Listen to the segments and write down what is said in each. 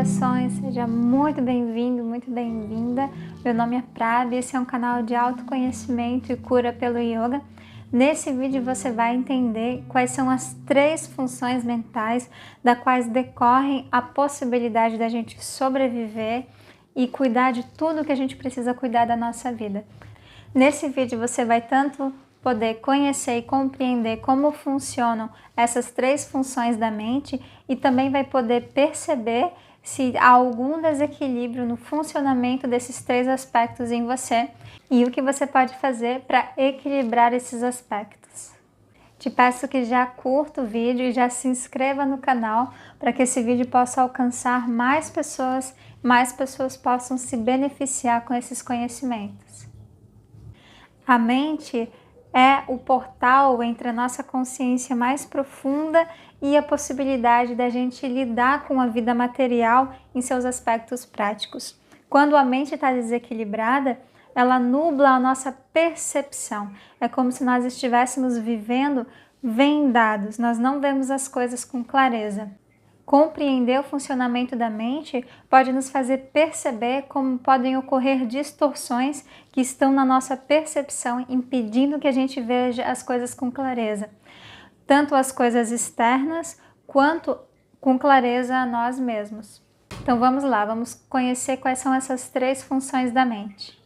corações, seja muito bem-vindo, muito bem-vinda. Meu nome é Prabi, esse é um canal de autoconhecimento e cura pelo yoga. Nesse vídeo você vai entender quais são as 3 funções mentais da quais decorrem a possibilidade da gente sobreviver e cuidar de tudo que a gente precisa cuidar da nossa vida. Nesse vídeo você vai tanto poder conhecer e compreender como funcionam essas 3 funções da mente e também vai poder perceber se há algum desequilíbrio no funcionamento desses 3 aspectos em você e o que você pode fazer para equilibrar esses aspectos. Te peço que já curta o vídeo e já se inscreva no canal para que esse vídeo possa alcançar mais pessoas possam se beneficiar com esses conhecimentos. A mente é o portal entre a nossa consciência mais profunda e a possibilidade da gente lidar com a vida material em seus aspectos práticos. Quando a mente está desequilibrada, ela nubla a nossa percepção. É como se nós estivéssemos vivendo vendados, nós não vemos as coisas com clareza. Compreender o funcionamento da mente pode nos fazer perceber como podem ocorrer distorções que estão na nossa percepção, impedindo que a gente veja as coisas com clareza. Tanto as coisas externas, quanto com clareza a nós mesmos. Então vamos lá, vamos conhecer quais são essas 3 funções da mente.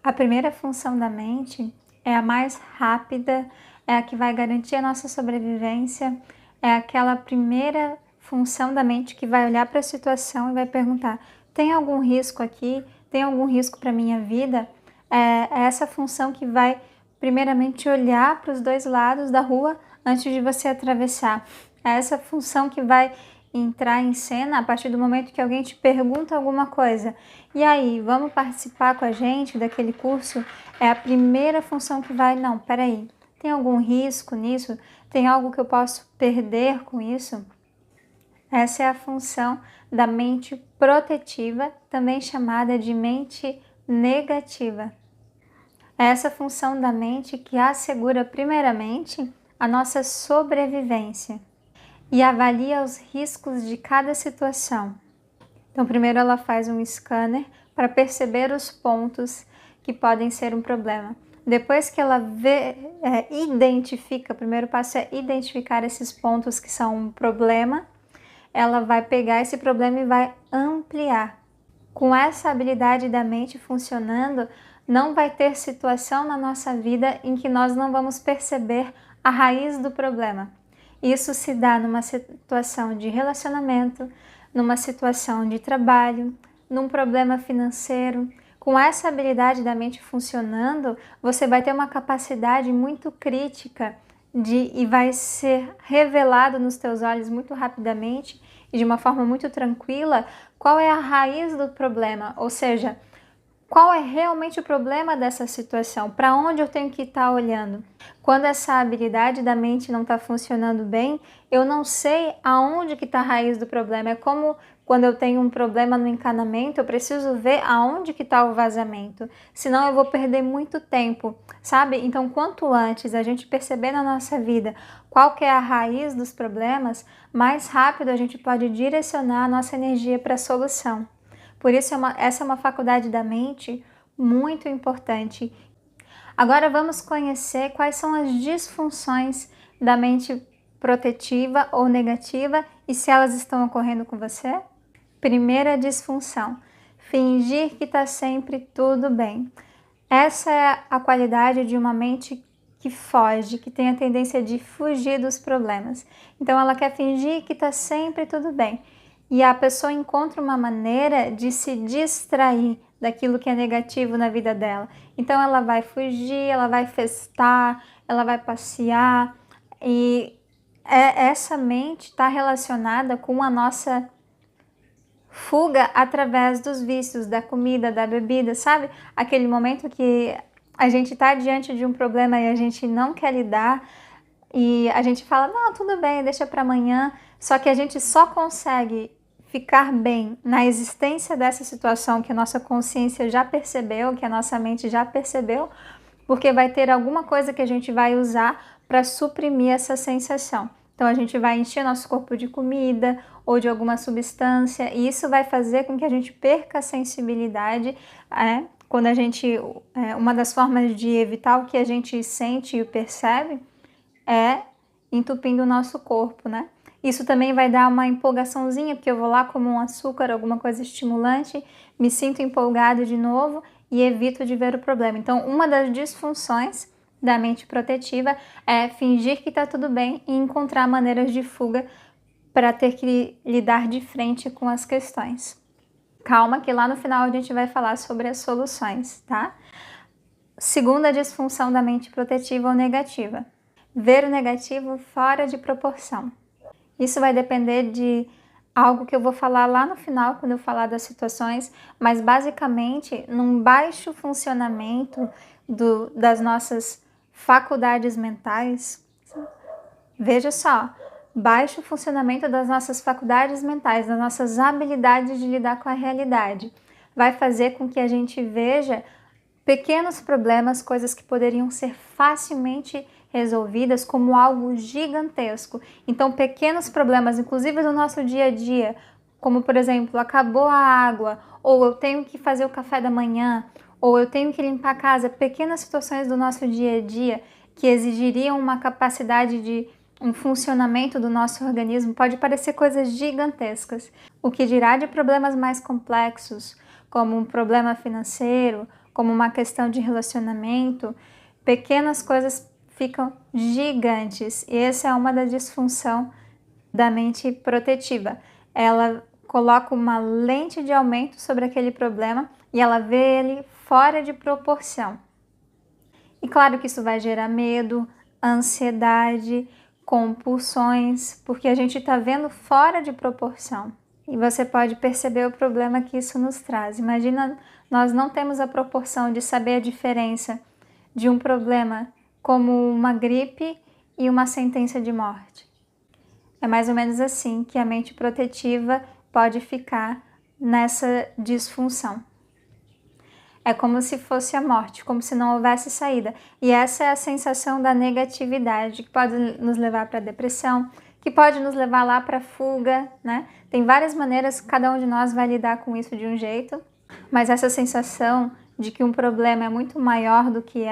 A primeira função da mente é a mais rápida, é a que vai garantir a nossa sobrevivência, é aquela primeira função da mente que vai olhar para a situação e vai perguntar: tem algum risco aqui? Tem algum risco para a minha vida? É essa função que vai primeiramente olhar para os 2 lados da rua antes de você atravessar. É essa função que vai entrar em cena a partir do momento que alguém te pergunta alguma coisa. E aí, vamos participar com a gente daquele curso? É a primeira função que vai: não, peraí, tem algum risco nisso? Tem algo que eu posso perder com isso? Essa é a função da mente protetiva, também chamada de mente negativa. É essa função da mente que assegura primeiramente a nossa sobrevivência e avalia os riscos de cada situação. Então, primeiro ela faz um scanner para perceber os pontos que podem ser um problema. Depois que ela identifica, o primeiro passo é identificar esses pontos que são um problema, ela vai pegar esse problema e vai ampliar. Com essa habilidade da mente funcionando, não vai ter situação na nossa vida em que nós não vamos perceber a raiz do problema. Isso se dá numa situação de relacionamento, numa situação de trabalho, num problema financeiro. Com essa habilidade da mente funcionando, você vai ter uma capacidade muito crítica e vai ser revelado nos teus olhos muito rapidamente e de uma forma muito tranquila qual é a raiz do problema, ou seja, qual é realmente o problema dessa situação, para onde eu tenho que estar olhando. Quando essa habilidade da mente não está funcionando bem, eu não sei aonde que está a raiz do problema. É como quando eu tenho um problema no encanamento, eu preciso ver aonde que está o vazamento, senão eu vou perder muito tempo, sabe? Então, quanto antes a gente perceber na nossa vida qual que é a raiz dos problemas, mais rápido a gente pode direcionar a nossa energia para a solução. Por isso, essa é uma faculdade da mente muito importante. Agora vamos conhecer quais são as disfunções da mente protetiva ou negativa e se elas estão ocorrendo com você. Primeira disfunção: fingir que está sempre tudo bem. Essa é a qualidade de uma mente que foge, que tem a tendência de fugir dos problemas. Então ela quer fingir que está sempre tudo bem. E a pessoa encontra uma maneira de se distrair daquilo que é negativo na vida dela. Então ela vai fugir, ela vai festar, ela vai passear. E essa mente está relacionada com a nossa fuga através dos vícios, da comida, da bebida, sabe? Aquele momento que a gente está diante de um problema e a gente não quer lidar e a gente fala: não, tudo bem, deixa para amanhã. Só que a gente só consegue ficar bem na existência dessa situação que a nossa consciência já percebeu, que a nossa mente já percebeu, porque vai ter alguma coisa que a gente vai usar para suprimir essa sensação. Então a gente vai encher nosso corpo de comida ou de alguma substância, e isso vai fazer com que a gente perca a sensibilidade. Quando a gente, uma das formas de evitar o que a gente sente e percebe é entupindo o nosso corpo, né? Isso também vai dar uma empolgaçãozinha, porque eu vou lá como um açúcar, alguma coisa estimulante, me sinto empolgado de novo e evito de ver o problema. Então, uma das disfunções da mente protetiva é fingir que está tudo bem e encontrar maneiras de fuga para ter que lidar de frente com as questões. Calma que lá no final a gente vai falar sobre as soluções, tá? Segunda disfunção da mente protetiva ou negativa. Ver o negativo fora de proporção. Isso vai depender de algo que eu vou falar lá no final, quando eu falar das situações, mas basicamente num baixo funcionamento das nossas faculdades mentais. Veja só, baixo funcionamento das nossas faculdades mentais, das nossas habilidades de lidar com a realidade, vai fazer com que a gente veja pequenos problemas, coisas que poderiam ser facilmente resolvidas, como algo gigantesco. Então, pequenos problemas, inclusive no nosso dia a dia, como por exemplo, acabou a água, ou eu tenho que fazer o café da manhã, ou eu tenho que limpar a casa, pequenas situações do nosso dia a dia que exigiriam uma capacidade de um funcionamento do nosso organismo, pode parecer coisas gigantescas. O que dirá de problemas mais complexos, como um problema financeiro, como uma questão de relacionamento, pequenas coisas ficam gigantes. E essa é uma da disfunção da mente protetiva. Ela coloca uma lente de aumento sobre aquele problema e ela vê ele fora de proporção. E claro que isso vai gerar medo, ansiedade, compulsões, porque a gente está vendo fora de proporção. E você pode perceber o problema que isso nos traz. Imagina, nós não temos a proporção de saber a diferença de um problema como uma gripe e uma sentença de morte. É mais ou menos assim que a mente protetiva pode ficar nessa disfunção. É como se fosse a morte, como se não houvesse saída. E essa é a sensação da negatividade, que pode nos levar para a depressão, que pode nos levar lá para a fuga, né? Tem várias maneiras, cada um de nós vai lidar com isso de um jeito, mas essa sensação de que um problema é muito maior do que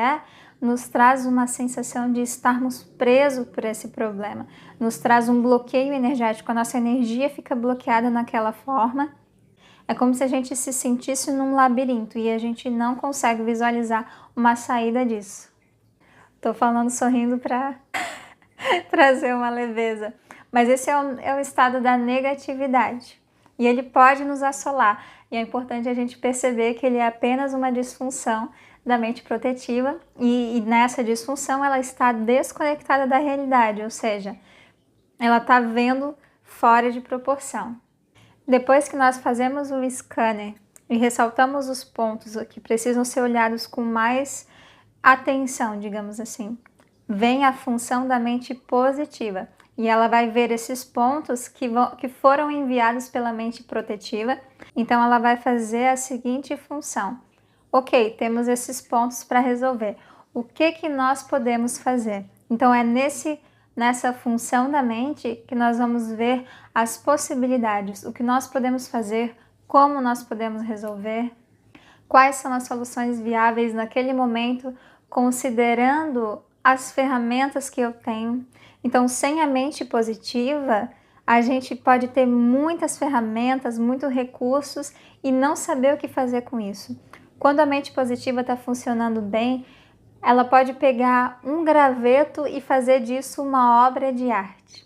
nos traz uma sensação de estarmos presos por esse problema, nos traz um bloqueio energético, a nossa energia fica bloqueada naquela forma. É como se a gente se sentisse num labirinto e a gente não consegue visualizar uma saída disso. Tô falando sorrindo para trazer uma leveza. Mas esse é o estado da negatividade. E ele pode nos assolar. E é importante a gente perceber que ele é apenas uma disfunção da mente protetiva. E nessa disfunção ela está desconectada da realidade, ou seja, ela está vendo fora de proporção. Depois que nós fazemos o scanner e ressaltamos os pontos que precisam ser olhados com mais atenção, digamos assim, vem a função da mente positiva e ela vai ver esses pontos que foram enviados pela mente protetiva. Então ela vai fazer a seguinte função: ok, temos esses pontos para resolver, o que nós podemos fazer? Então é nessa função da mente que nós vamos ver as possibilidades, o que nós podemos fazer, como nós podemos resolver, quais são as soluções viáveis naquele momento, considerando as ferramentas que eu tenho. Então, sem a mente positiva, a gente pode ter muitas ferramentas, muitos recursos e não saber o que fazer com isso. Quando a mente positiva está funcionando bem, ela pode pegar um graveto e fazer disso uma obra de arte.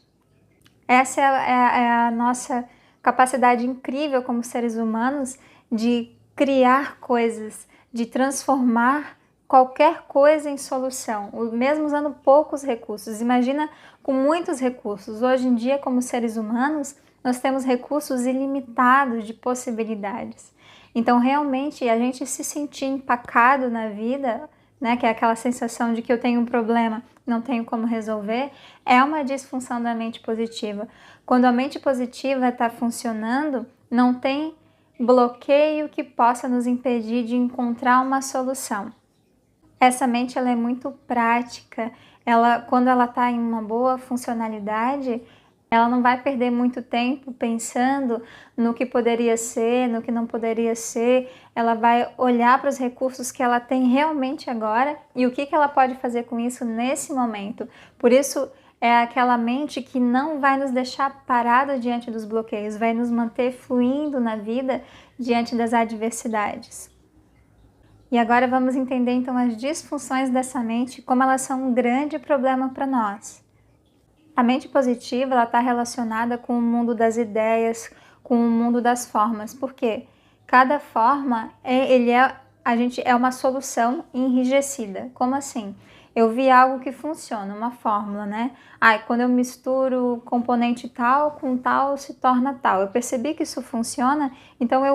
Essa é a nossa capacidade incrível como seres humanos de criar coisas, de transformar qualquer coisa em solução, mesmo usando poucos recursos. Imagina com muitos recursos. Hoje em dia, como seres humanos, nós temos recursos ilimitados de possibilidades. Então, realmente, a gente se sentir empacado na vida, né, que é aquela sensação de que eu tenho um problema, não tenho como resolver, é uma disfunção da mente positiva. Quando a mente positiva está funcionando, não tem bloqueio que possa nos impedir de encontrar uma solução. Essa mente ela é muito prática, quando ela está em uma boa funcionalidade, ela não vai perder muito tempo pensando no que poderia ser, no que não poderia ser. Ela vai olhar para os recursos que ela tem realmente agora e o que ela pode fazer com isso nesse momento. Por isso, é aquela mente que não vai nos deixar parados diante dos bloqueios, vai nos manter fluindo na vida diante das adversidades. E agora vamos entender então as disfunções dessa mente, como elas são um grande problema para nós. A mente positiva, ela está relacionada com o mundo das ideias, com o mundo das formas. Por quê? Cada forma é uma solução enrijecida. Como assim? Eu vi algo que funciona, uma fórmula, né? Quando eu misturo componente tal com tal, se torna tal. Eu percebi que isso funciona, então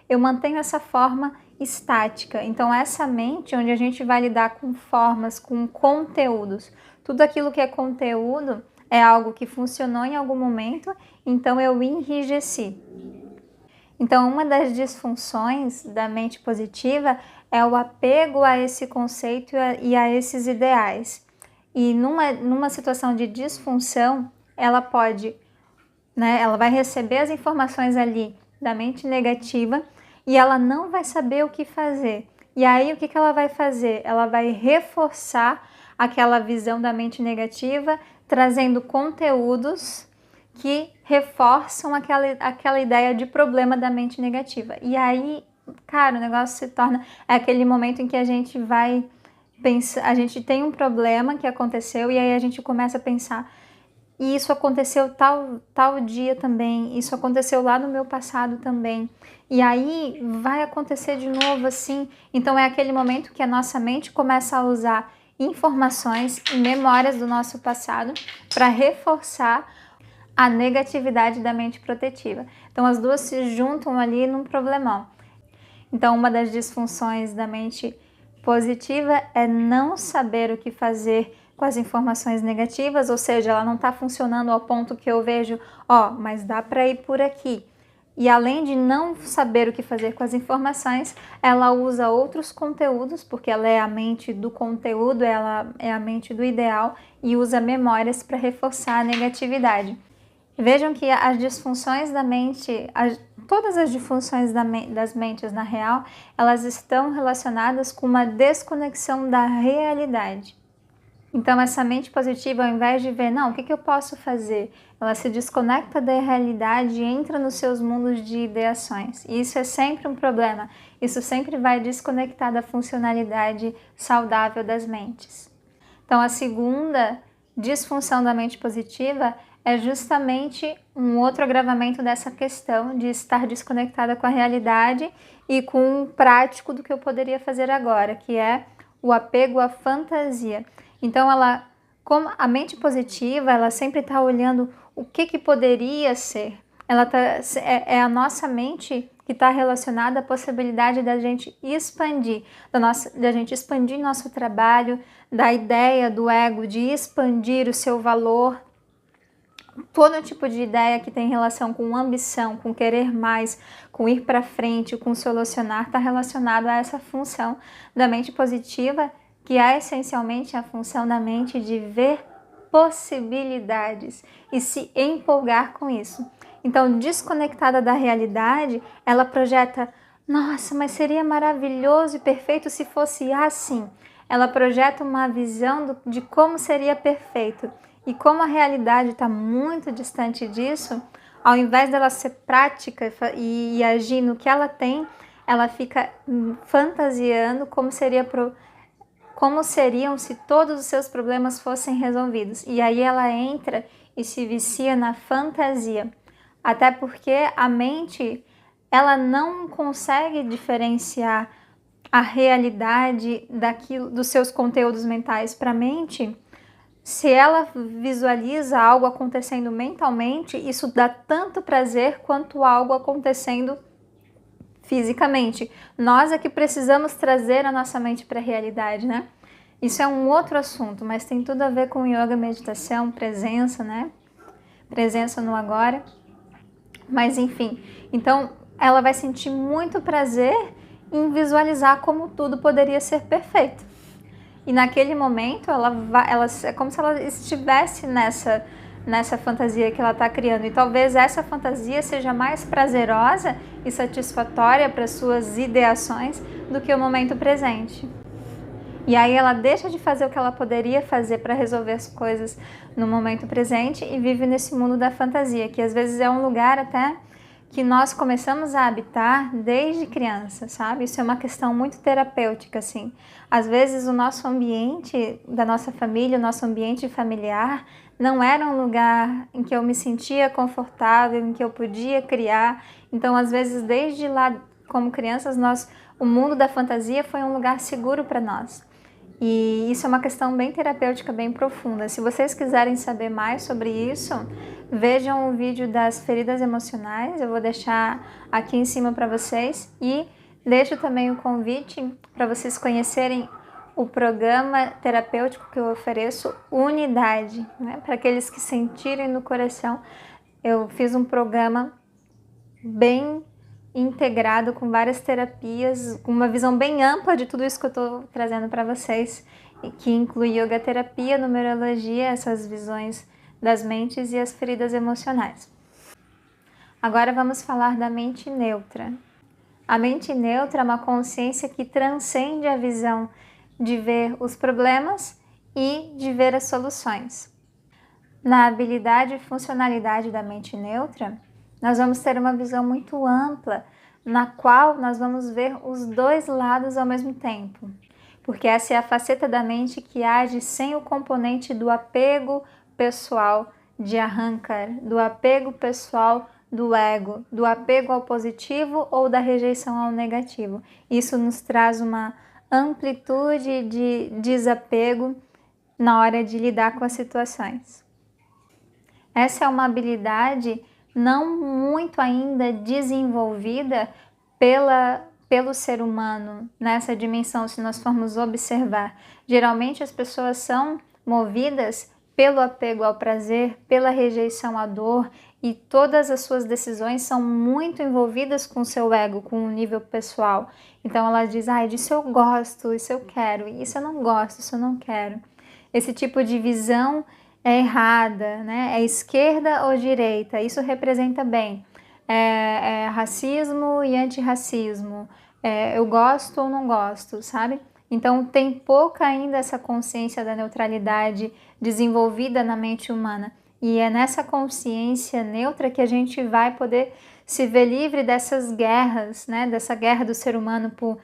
eu mantenho essa forma estática. Então essa mente onde a gente vai lidar com formas, com conteúdos, tudo aquilo que é conteúdo é algo que funcionou em algum momento, então eu enrijeci. Então uma das disfunções da mente positiva é o apego a esse conceito e a esses ideais. E numa situação de disfunção, ela pode, né, ela vai receber as informações ali da mente negativa e ela não vai saber o que fazer. E aí o que ela vai fazer? Ela vai reforçar aquela visão da mente negativa, trazendo conteúdos que reforçam aquela ideia de problema da mente negativa. E aí, cara, o negócio se torna aquele momento em que a gente vai pensar, a gente tem um problema que aconteceu e aí a gente começa a pensar, e isso aconteceu tal dia também, isso aconteceu lá no meu passado também. E aí vai acontecer de novo assim. Então é aquele momento que a nossa mente começa a usar informações e memórias do nosso passado para reforçar a negatividade da mente protetiva. Então as duas se juntam ali num problemão. Então uma das disfunções da mente positiva é não saber o que fazer com as informações negativas, ou seja, ela não está funcionando ao ponto que eu vejo, mas dá para ir por aqui. E além de não saber o que fazer com as informações, ela usa outros conteúdos, porque ela é a mente do conteúdo, ela é a mente do ideal e usa memórias para reforçar a negatividade. Vejam que as disfunções da mente, todas as disfunções das mentes na real, elas estão relacionadas com uma desconexão da realidade. Então essa mente positiva, ao invés de ver, o que eu posso fazer? Ela se desconecta da realidade e entra nos seus mundos de ideações. E isso é sempre um problema. Isso sempre vai desconectar da funcionalidade saudável das mentes. Então a segunda disfunção da mente positiva é justamente um outro agravamento dessa questão de estar desconectada com a realidade e com o prático do que eu poderia fazer agora, que é o apego à fantasia. Então, como a mente positiva, ela sempre está olhando o que poderia ser. É a nossa mente que está relacionada à possibilidade da gente expandir, da gente expandir nosso trabalho, da ideia do ego de expandir o seu valor. Todo tipo de ideia que tem relação com ambição, com querer mais, com ir para frente, com solucionar, está relacionado a essa função da mente positiva, que é essencialmente a função da mente de ver possibilidades e se empolgar com isso. Então, desconectada da realidade, ela projeta, nossa, mas seria maravilhoso e perfeito se fosse assim. Ela projeta uma visão de como seria perfeito. E como a realidade está muito distante disso, ao invés dela ser prática e agir no que ela tem, ela fica fantasiando como seriam se todos os seus problemas fossem resolvidos. E aí ela entra e se vicia na fantasia. Até porque a mente, ela não consegue diferenciar a realidade dos seus conteúdos mentais. Para a mente, se ela visualiza algo acontecendo mentalmente, isso dá tanto prazer quanto algo acontecendo fisicamente. Nós é que precisamos trazer a nossa mente para a realidade, né? Isso é um outro assunto, mas tem tudo a ver com yoga, meditação, presença, né? Presença no agora. Mas enfim, então ela vai sentir muito prazer em visualizar como tudo poderia ser perfeito. e naquele momento é como se ela estivesse nessa fantasia que ela está criando, e talvez essa fantasia seja mais prazerosa e satisfatória para suas ideações do que o momento presente. E aí ela deixa de fazer o que ela poderia fazer para resolver as coisas no momento presente e vive nesse mundo da fantasia, que às vezes é um lugar até que nós começamos a habitar desde criança, sabe? Isso é uma questão muito terapêutica, assim. Às vezes o nosso ambiente da nossa família, o nosso ambiente familiar, não era um lugar em que eu me sentia confortável, em que eu podia criar. Então, às vezes, desde lá, como crianças, o mundo da fantasia foi um lugar seguro para nós. E isso é uma questão bem terapêutica, bem profunda. Se vocês quiserem saber mais sobre isso, vejam o vídeo das feridas emocionais, eu vou deixar aqui em cima para vocês, e deixo também o convite para vocês conhecerem o programa terapêutico que eu ofereço, Unidade, né? Para aqueles que sentirem no coração. Eu fiz um programa bem integrado com várias terapias, com uma visão bem ampla de tudo isso que eu estou trazendo para vocês, que inclui yoga terapia, numerologia, essas visões das mentes e as feridas emocionais. Agora vamos falar da mente neutra. A mente neutra é uma consciência que transcende a visão de ver os problemas e de ver as soluções. Na habilidade e funcionalidade da mente neutra, nós vamos ter uma visão muito ampla, na qual nós vamos ver os dois lados ao mesmo tempo. Porque essa é a faceta da mente que age sem o componente do apego pessoal de Ahankar, do apego pessoal do ego, do apego ao positivo ou da rejeição ao negativo. Isso nos traz uma amplitude de desapego na hora de lidar com as situações. Essa é uma habilidade não muito ainda desenvolvida pelo ser humano nessa dimensão, se nós formos observar. Geralmente as pessoas são movidas pelo apego ao prazer, pela rejeição à dor, e todas as suas decisões são muito envolvidas com o seu ego, com o nível pessoal. Então ela diz, disso eu gosto, isso eu quero, isso eu não gosto, isso eu não quero. Esse tipo de visão é errada, né? É esquerda ou direita, isso representa bem. É racismo e antirracismo, eu gosto ou não gosto, sabe? Então tem pouca ainda essa consciência da neutralidade desenvolvida na mente humana. E é nessa consciência neutra que a gente vai poder se ver livre dessas guerras, né? Dessa guerra do ser humano por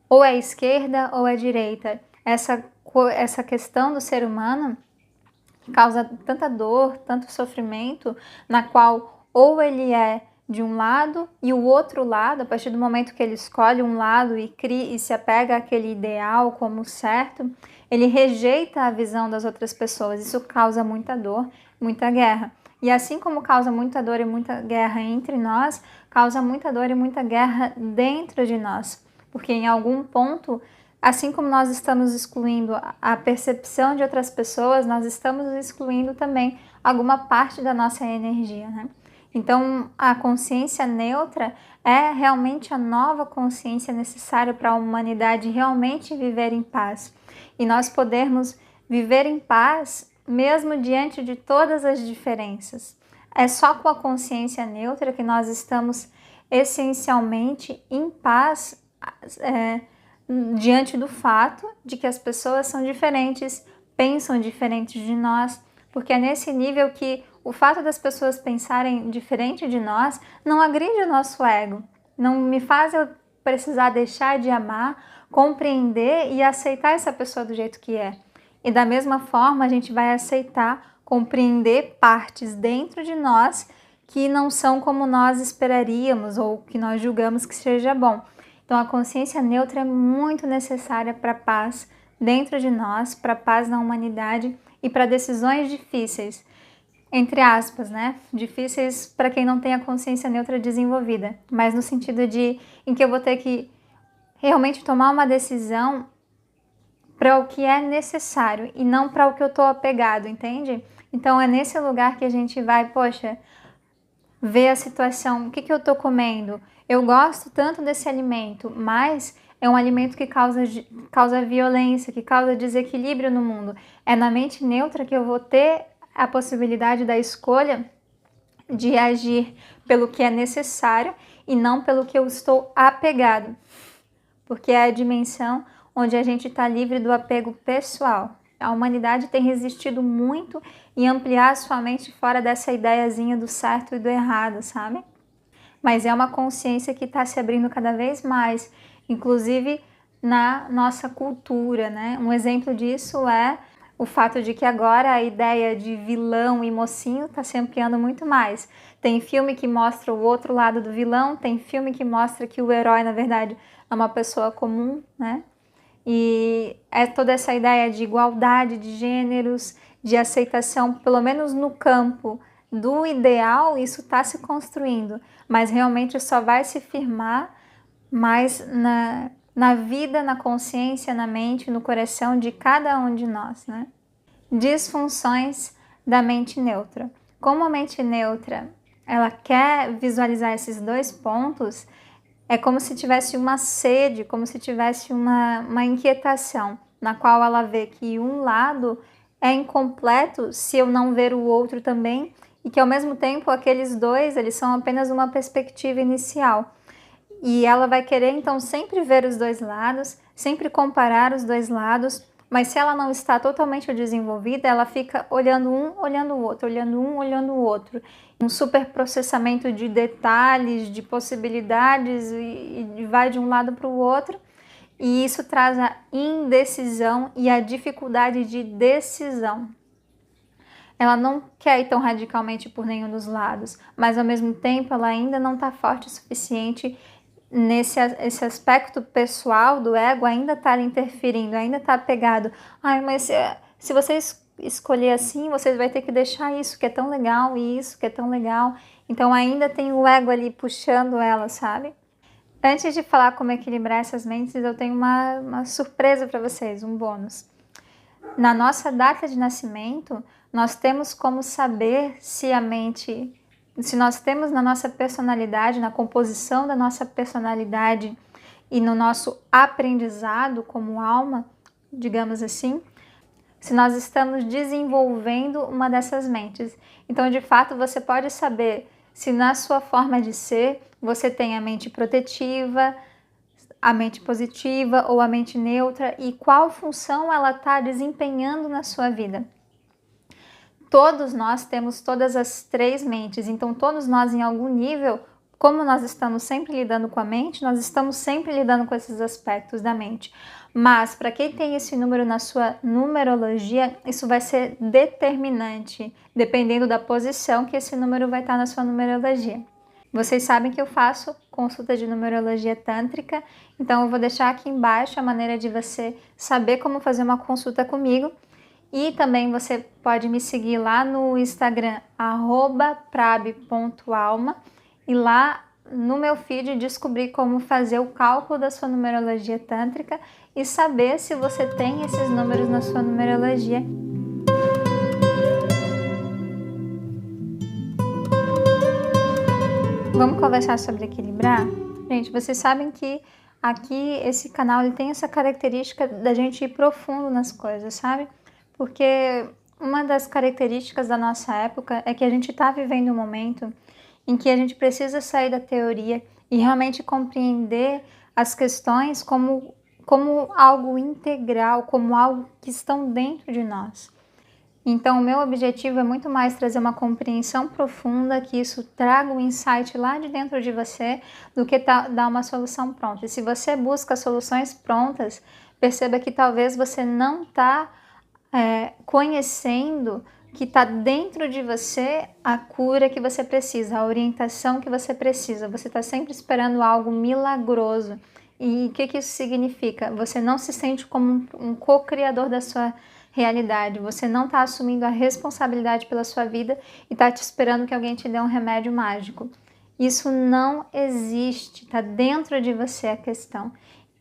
ou é esquerda ou é direita. Essa questão do ser humano que causa tanta dor, tanto sofrimento, na qual ou ele é de um lado e o outro lado, a partir do momento que ele escolhe um lado e se apega àquele ideal como certo, ele rejeita a visão das outras pessoas. Isso causa muita dor, muita guerra. E assim como causa muita dor e muita guerra entre nós, causa muita dor e muita guerra dentro de nós. Porque em algum ponto, assim como nós estamos excluindo a percepção de outras pessoas, nós estamos excluindo também alguma parte da nossa energia, né? Então, a consciência neutra é realmente a nova consciência necessária para a humanidade realmente viver em paz. E nós podermos viver em paz mesmo diante de todas as diferenças. É só com a consciência neutra que nós estamos essencialmente em paz, diante do fato de que as pessoas são diferentes, pensam diferente de nós, porque é nesse nível que o fato das pessoas pensarem diferente de nós não agride o nosso ego, não me faz eu precisar deixar de amar, compreender e aceitar essa pessoa do jeito que é. E da mesma forma a gente vai aceitar, compreender partes dentro de nós que não são como nós esperaríamos ou que nós julgamos que seja bom. Então a consciência neutra é muito necessária para a paz dentro de nós, para a paz na humanidade e para decisões difíceis, entre aspas, né? Difíceis para quem não tem a consciência neutra desenvolvida, mas no sentido em que eu vou ter que realmente tomar uma decisão para o que é necessário e não para o que eu estou apegado, entende? Então é nesse lugar que a gente vai, ver a situação, o que eu estou comendo? Eu gosto tanto desse alimento, mas é um alimento que causa violência, que causa desequilíbrio no mundo. É na mente neutra que eu vou ter a possibilidade da escolha de agir pelo que é necessário e não pelo que eu estou apegado, porque é a dimensão onde a gente está livre do apego pessoal. A humanidade tem resistido muito em ampliar sua mente fora dessa ideiazinha do certo e do errado, sabe? Mas é uma consciência que está se abrindo cada vez mais, inclusive na nossa cultura, né? Um exemplo disso é o fato de que agora a ideia de vilão e mocinho está se ampliando muito mais. Tem filme que mostra o outro lado do vilão, tem filme que mostra que o herói, na verdade, é uma pessoa comum, né? E é toda essa ideia de igualdade de gêneros, de aceitação, pelo menos no campo do ideal, isso está se construindo, mas realmente só vai se firmar mais na vida, na consciência, na mente, no coração de cada um de nós, né? Disfunções da mente neutra. Como a mente neutra, ela quer visualizar esses dois pontos, é como se tivesse uma sede, como se tivesse uma inquietação, na qual ela vê que um lado é incompleto se eu não ver o outro também, e que ao mesmo tempo aqueles dois, eles são apenas uma perspectiva inicial. E ela vai querer então sempre ver os dois lados, sempre comparar os dois lados, mas se ela não está totalmente desenvolvida, ela fica olhando um, olhando o outro, olhando um, olhando o outro. Um super processamento de detalhes, de possibilidades e vai de um lado para o outro. E isso traz a indecisão e a dificuldade de decisão. Ela não quer ir tão radicalmente por nenhum dos lados, mas ao mesmo tempo ela ainda não está forte o suficiente esse aspecto pessoal do ego ainda está interferindo, ainda está apegado. Ai, mas se você escolher assim, você vai ter que deixar isso que é tão legal e isso que é tão legal. Então ainda tem o ego ali puxando ela, sabe? Antes de falar como equilibrar essas mentes, eu tenho uma surpresa para vocês, um bônus. Na nossa data de nascimento, nós temos como saber se nós temos na nossa personalidade, na composição da nossa personalidade e no nosso aprendizado como alma, digamos assim, se nós estamos desenvolvendo uma dessas mentes. Então, de fato, você pode saber se na sua forma de ser você tem a mente protetiva, a mente positiva ou a mente neutra e qual função ela está desempenhando na sua vida. Todos nós temos todas as três mentes, então todos nós em algum nível, como nós estamos sempre lidando com a mente, nós estamos sempre lidando com esses aspectos da mente. Mas para quem tem esse número na sua numerologia, isso vai ser determinante, dependendo da posição que esse número vai estar na sua numerologia. Vocês sabem que eu faço consulta de numerologia tântrica, então eu vou deixar aqui embaixo a maneira de você saber como fazer uma consulta comigo. E também você pode me seguir lá no Instagram, @prab.alma, e lá no meu feed descobrir como fazer o cálculo da sua numerologia tântrica e saber se você tem esses números na sua numerologia. Vamos conversar sobre equilibrar? Gente, vocês sabem que aqui esse canal ele tem essa característica da gente ir profundo nas coisas, sabe? Porque uma das características da nossa época é que a gente está vivendo um momento em que a gente precisa sair da teoria e realmente compreender as questões como algo integral, como algo que estão dentro de nós. Então, o meu objetivo é muito mais trazer uma compreensão profunda, que isso traga um insight lá de dentro de você, do que dar uma solução pronta. E se você busca soluções prontas, perceba que talvez você não está conhecendo que está dentro de você a cura que você precisa, a orientação que você precisa. Você está sempre esperando algo milagroso. E o que isso significa? Você não se sente como um co-criador da sua realidade. Você não está assumindo a responsabilidade pela sua vida e está te esperando que alguém te dê um remédio mágico. Isso não existe, está dentro de você a questão,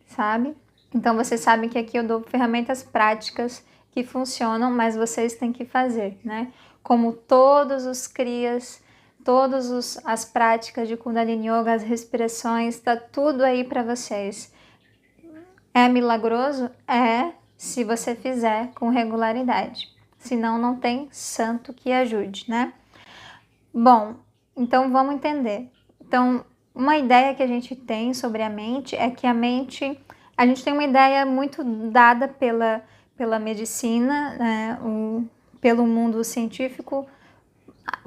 sabe? Então vocês sabem que aqui eu dou ferramentas práticas que funcionam, mas vocês têm que fazer, né? Como todos os crias, todas as práticas de Kundalini Yoga, as respirações, tá tudo aí para vocês. É milagroso? É, se você fizer com regularidade. Senão não tem santo que ajude, né? Bom, então vamos entender. Então, uma ideia que a gente tem sobre a mente é que a gente tem uma ideia muito dada pela medicina, né, pelo mundo científico,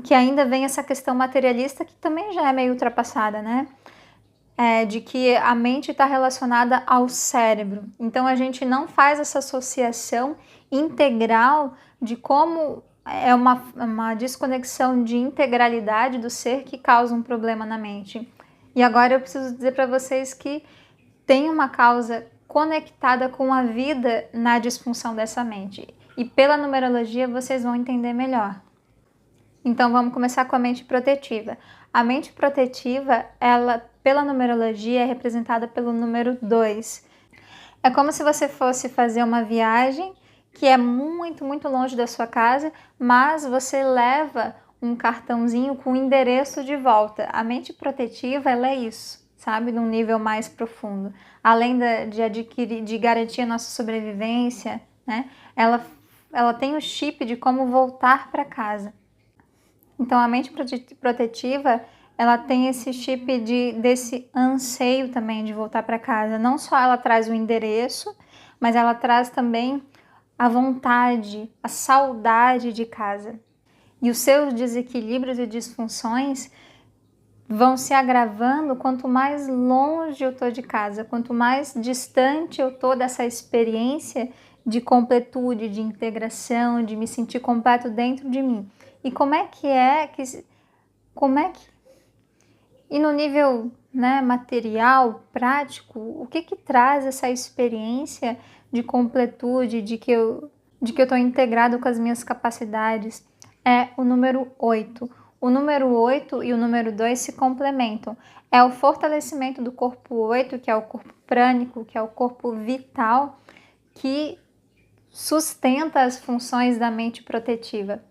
que ainda vem essa questão materialista que também já é meio ultrapassada, né? De que a mente está relacionada ao cérebro. Então a gente não faz essa associação integral de como é uma desconexão de integralidade do ser que causa um problema na mente. E agora eu preciso dizer para vocês que tem uma causa conectada com a vida na disfunção dessa mente. E pela numerologia vocês vão entender melhor. Então vamos começar com a mente protetiva. A mente protetiva, ela, pela numerologia, é representada pelo número 2. É como se você fosse fazer uma viagem que é muito, muito longe da sua casa, mas você leva um cartãozinho com o endereço de volta. A mente protetiva, ela é isso, sabe? Num nível mais profundo. Além de garantir a nossa sobrevivência, né? Ela tem o chip de como voltar para casa. Então, a mente protetiva, ela tem esse chip desse anseio também de voltar para casa. Não só ela traz o endereço, mas ela traz também a vontade, a saudade de casa. E os seus desequilíbrios e disfunções vão se agravando quanto mais longe eu tô de casa, quanto mais distante eu tô dessa experiência de completude, de integração, de me sentir completo dentro de mim. E e no nível, né, material, prático, o que traz essa experiência de completude, de que eu estou integrado com as minhas capacidades? É o número 8. O número 8 e o número 2 se complementam. É o fortalecimento do corpo 8, que é o corpo prânico, que é o corpo vital, que sustenta as funções da mente protetiva.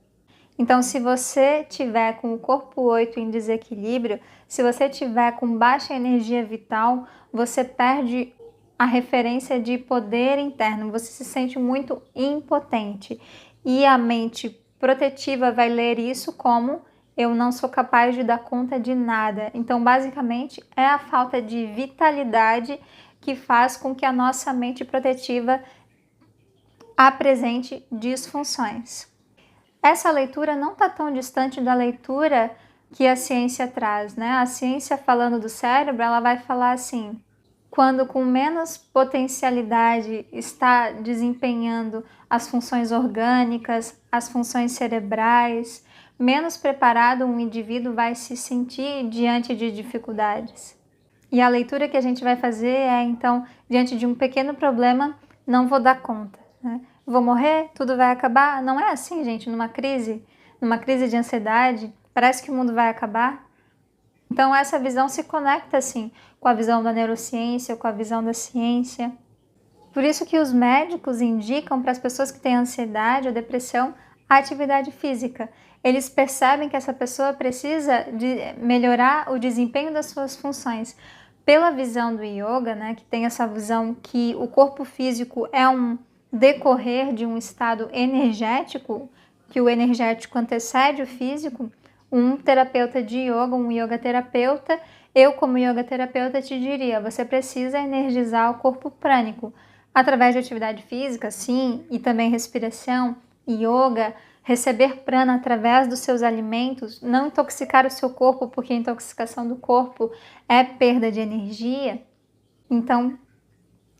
Então, se você tiver com o corpo 8 em desequilíbrio, se você tiver com baixa energia vital, você perde a referência de poder interno, você se sente muito impotente. E a mente protetiva vai ler isso como eu não sou capaz de dar conta de nada. Então, basicamente, é a falta de vitalidade que faz com que a nossa mente protetiva apresente disfunções. Essa leitura não está tão distante da leitura que a ciência traz, né? A ciência, falando do cérebro, ela vai falar assim: quando com menos potencialidade está desempenhando as funções orgânicas, as funções cerebrais, menos preparado um indivíduo vai se sentir diante de dificuldades. E a leitura que a gente vai fazer é, então, diante de um pequeno problema, não vou dar conta, né? Vou morrer, tudo vai acabar. Não é assim, gente, numa crise de ansiedade, parece que o mundo vai acabar. Então essa visão se conecta assim com a visão da neurociência, com a visão da ciência. Por isso que os médicos indicam para as pessoas que têm ansiedade ou depressão a atividade física. Eles percebem que essa pessoa precisa de melhorar o desempenho das suas funções. Pela visão do yoga, né, que tem essa visão que o corpo físico é um decorrer de um estado energético, que o energético antecede o físico, um terapeuta de yoga, um yoga terapeuta, eu como yoga terapeuta te diria, você precisa energizar o corpo prânico através de atividade física, sim, e também respiração, yoga, receber prana através dos seus alimentos, não intoxicar o seu corpo, porque a intoxicação do corpo é perda de energia. Então,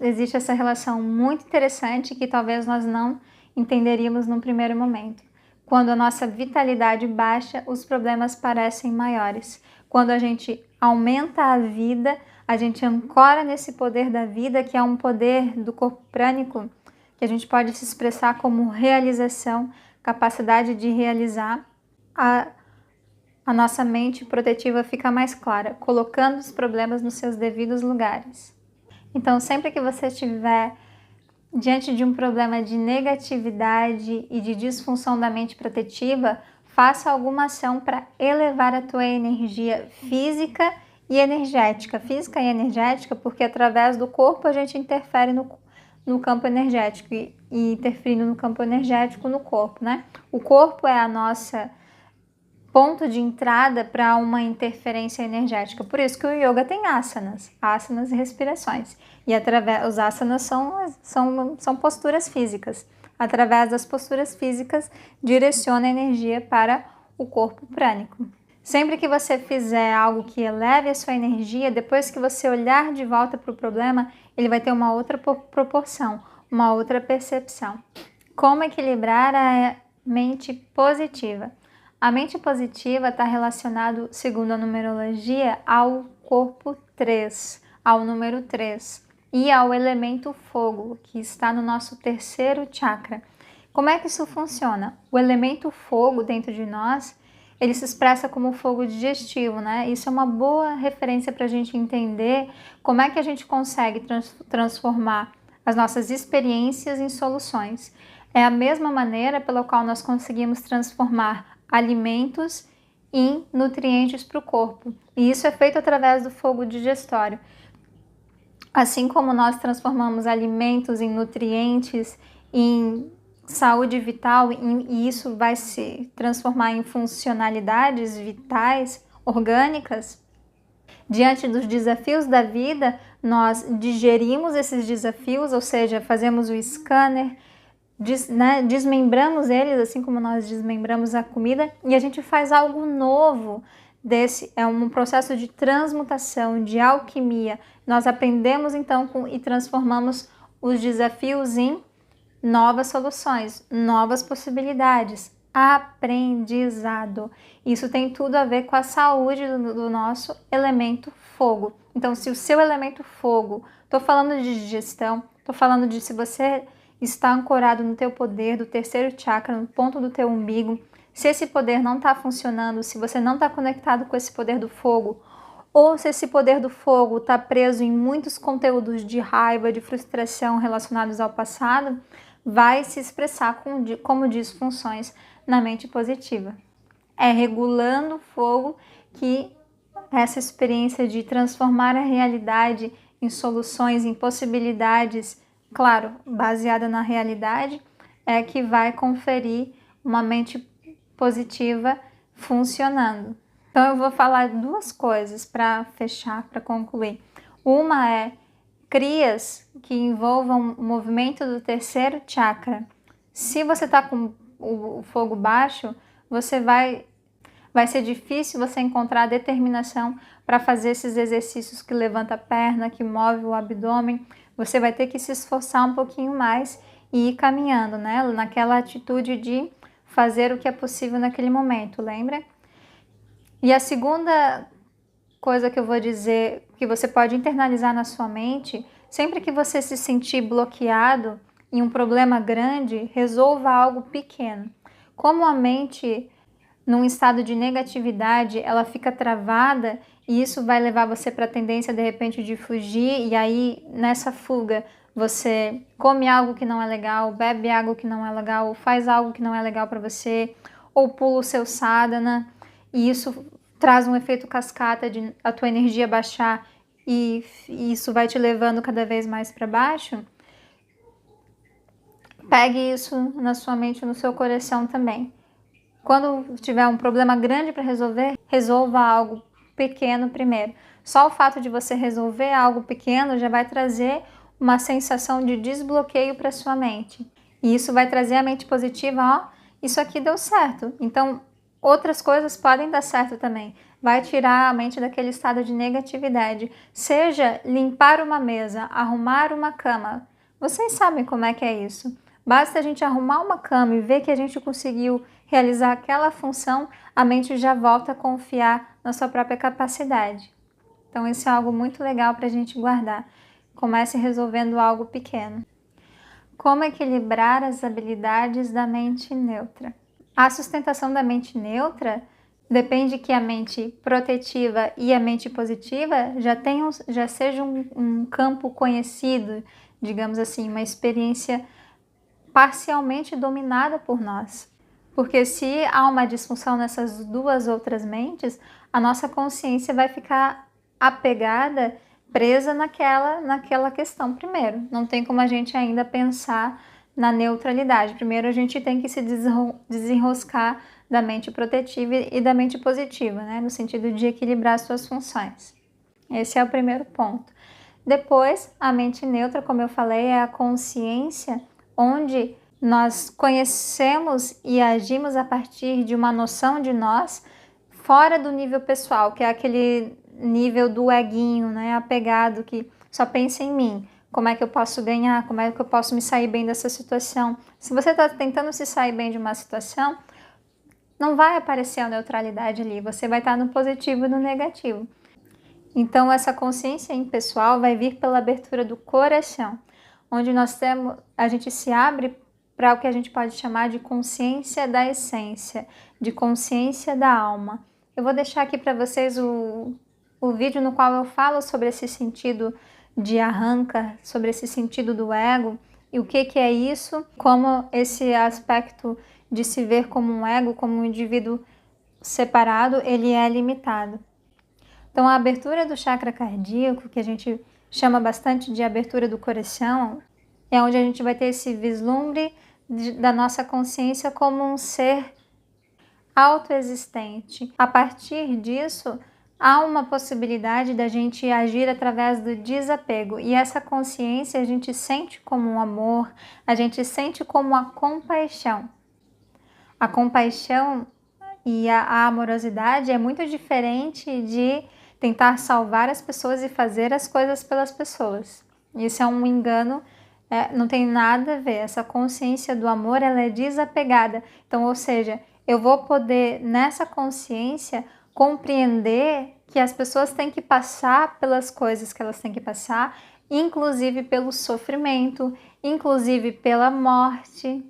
existe essa relação muito interessante que talvez nós não entenderíamos num primeiro momento. Quando a nossa vitalidade baixa, os problemas parecem maiores. Quando a gente aumenta a vida, a gente ancora nesse poder da vida, que é um poder do corpo prânico, que a gente pode se expressar como realização, capacidade de realizar, a nossa mente protetiva fica mais clara, colocando os problemas nos seus devidos lugares. Então, sempre que você estiver diante de um problema de negatividade e de disfunção da mente protetiva, faça alguma ação para elevar a tua energia física e energética, física e energética, porque através do corpo a gente interfere no campo energético e interferindo no campo energético no corpo, né? O corpo é a nossa ponto de entrada para uma interferência energética. Por isso que o yoga tem asanas e respirações. E os asanas são posturas físicas. Através das posturas físicas, direciona a energia para o corpo prânico. Sempre que você fizer algo que eleve a sua energia, depois que você olhar de volta para o problema, ele vai ter uma outra proporção, uma outra percepção. Como equilibrar a mente positiva? A mente positiva está relacionado, segundo a numerologia, ao corpo 3, ao número 3 e ao elemento fogo, que está no nosso terceiro chakra. Como é que isso funciona? O elemento fogo dentro de nós, ele se expressa como fogo digestivo, né? Isso é uma boa referência para a gente entender como é que a gente consegue transformar as nossas experiências em soluções. É a mesma maneira pela qual nós conseguimos transformar alimentos em nutrientes para o corpo. E isso é feito através do fogo digestório. Assim como nós transformamos alimentos em nutrientes, em saúde vital, e isso vai se transformar em funcionalidades vitais, orgânicas, diante dos desafios da vida, nós digerimos esses desafios, ou seja, fazemos o scanner, desmembramos eles, assim como nós desmembramos a comida, e a gente faz algo novo. É um processo de transmutação, de alquimia. Nós aprendemos então e transformamos os desafios em novas soluções, novas possibilidades, aprendizado. Isso tem tudo a ver com a saúde do nosso elemento fogo. Então, se o seu elemento fogo, estou falando de digestão, estou falando de se você está ancorado no teu poder do terceiro chakra, no ponto do teu umbigo, se esse poder não está funcionando, se você não está conectado com esse poder do fogo, ou se esse poder do fogo está preso em muitos conteúdos de raiva, de frustração relacionados ao passado, vai se expressar como disfunções na mente positiva. É regulando o fogo que essa experiência de transformar a realidade em soluções, em possibilidades, claro, baseada na realidade, é que vai conferir uma mente positiva funcionando. Então eu vou falar duas coisas para fechar, para concluir. Uma é crias que envolvam o movimento do terceiro chakra. Se você está com o fogo baixo, vai ser difícil você encontrar determinação para fazer esses exercícios que levanta a perna, que move o abdômen. Você vai ter que se esforçar um pouquinho mais e ir caminhando, né? Naquela atitude de fazer o que é possível naquele momento, lembra? E a segunda coisa que eu vou dizer, que você pode internalizar na sua mente, sempre que você se sentir bloqueado em um problema grande, resolva algo pequeno. Como a mente, num estado de negatividade, ela fica travada e isso vai levar você para a tendência, de repente, de fugir, e aí, nessa fuga, você come algo que não é legal, bebe algo que não é legal, ou faz algo que não é legal para você, ou pula o seu sadhana, e isso traz um efeito cascata de a tua energia baixar e isso vai te levando cada vez mais para baixo. Pegue isso na sua mente, no seu coração também. Quando tiver um problema grande para resolver, resolva algo pequeno primeiro. Só o fato de você resolver algo pequeno já vai trazer uma sensação de desbloqueio para sua mente. E isso vai trazer a mente positiva, ó, isso aqui deu certo. Então, outras coisas podem dar certo também. Vai tirar a mente daquele estado de negatividade. Seja limpar uma mesa, arrumar uma cama. Vocês sabem como é que é isso. Basta a gente arrumar uma cama e ver que a gente conseguiu realizar aquela função, a mente já volta a confiar na sua própria capacidade. Então isso é algo muito legal para a gente guardar. Comece resolvendo algo pequeno. Como equilibrar as habilidades da mente neutra? A sustentação da mente neutra depende que a mente protetiva e a mente positiva já seja um campo conhecido, digamos assim, uma experiência parcialmente dominada por nós. Porque se há uma disfunção nessas duas outras mentes, a nossa consciência vai ficar apegada, presa naquela questão primeiro. Não tem como a gente ainda pensar na neutralidade. Primeiro a gente tem que se desenroscar da mente protetiva e da mente positiva, né? No sentido de equilibrar suas funções. Esse é o primeiro ponto. Depois, a mente neutra, como eu falei, é a consciência onde nós conhecemos e agimos a partir de uma noção de nós fora do nível pessoal, que é aquele nível do eguinho, né? Apegado, que só pensa em mim. Como é que eu posso ganhar? Como é que eu posso me sair bem dessa situação? Se você está tentando se sair bem de uma situação, não vai aparecer a neutralidade ali. Você vai estar no positivo e no negativo. Então, essa consciência impessoal vai vir pela abertura do coração, onde a gente se abre para o que a gente pode chamar de consciência da essência, de consciência da alma. Eu vou deixar aqui para vocês o vídeo no qual eu falo sobre esse sentido de arranca, sobre esse sentido do ego e o que é isso, como esse aspecto de se ver como um ego, como um indivíduo separado, ele é limitado. Então, a abertura do chakra cardíaco, que a gente chama bastante de abertura do coração, é onde a gente vai ter esse vislumbre da nossa consciência como um ser autoexistente. A partir disso, há uma possibilidade da gente agir através do desapego. E essa consciência a gente sente como um amor, a gente sente como a compaixão. A compaixão e a amorosidade é muito diferente de tentar salvar as pessoas e fazer as coisas pelas pessoas. Isso é um engano, não tem nada a ver. Essa consciência do amor, ela é desapegada. Então, ou seja, eu vou poder, nessa consciência, compreender que as pessoas têm que passar pelas coisas que elas têm que passar, inclusive pelo sofrimento, inclusive pela morte.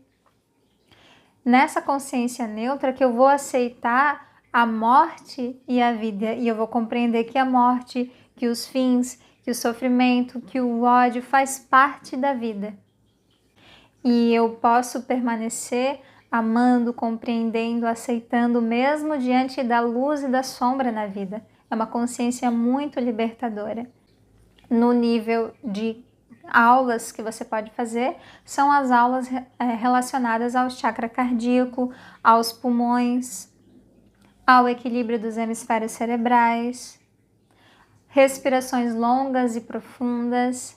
Nessa consciência neutra que eu vou aceitar a morte e a vida, e eu vou compreender que a morte, que os fins, que o sofrimento, que o ódio faz parte da vida. E eu posso permanecer amando, compreendendo, aceitando, mesmo diante da luz e da sombra na vida. É uma consciência muito libertadora. No nível de aulas que você pode fazer, são as aulas relacionadas ao chakra cardíaco, aos pulmões, ao equilíbrio dos hemisférios cerebrais, respirações longas e profundas,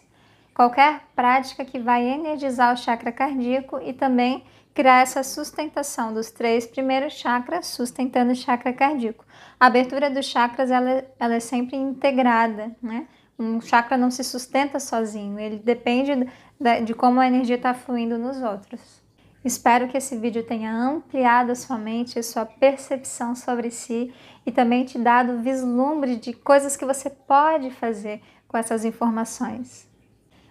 qualquer prática que vai energizar o chakra cardíaco e também criar essa sustentação dos 3 primeiros chakras, sustentando o chakra cardíaco. A abertura dos chakras ela é sempre integrada, né? Um chakra não se sustenta sozinho, ele depende de como a energia está fluindo nos outros. Espero que esse vídeo tenha ampliado a sua mente, a sua percepção sobre si e também te dado vislumbre de coisas que você pode fazer com essas informações.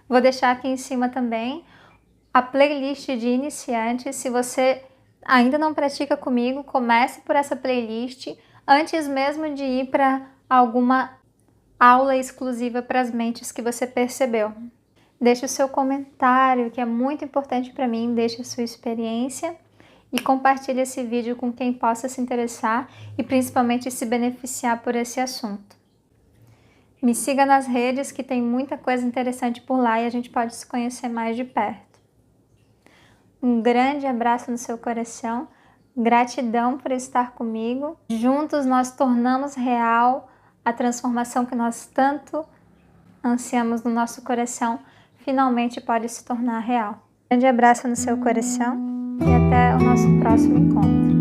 Vou deixar aqui em cima também a playlist de iniciantes. Se você ainda não pratica comigo, comece por essa playlist antes mesmo de ir para alguma aula exclusiva para as mentes que você percebeu. Deixe o seu comentário, que é muito importante para mim, deixe a sua experiência e compartilhe esse vídeo com quem possa se interessar e principalmente se beneficiar por esse assunto. Me siga nas redes que tem muita coisa interessante por lá e a gente pode se conhecer mais de perto. Um grande abraço no seu coração, gratidão por estar comigo. Juntos nós tornamos real a transformação que nós tanto ansiamos no nosso coração, finalmente pode se tornar real. Um grande abraço no seu coração e até o nosso próximo encontro.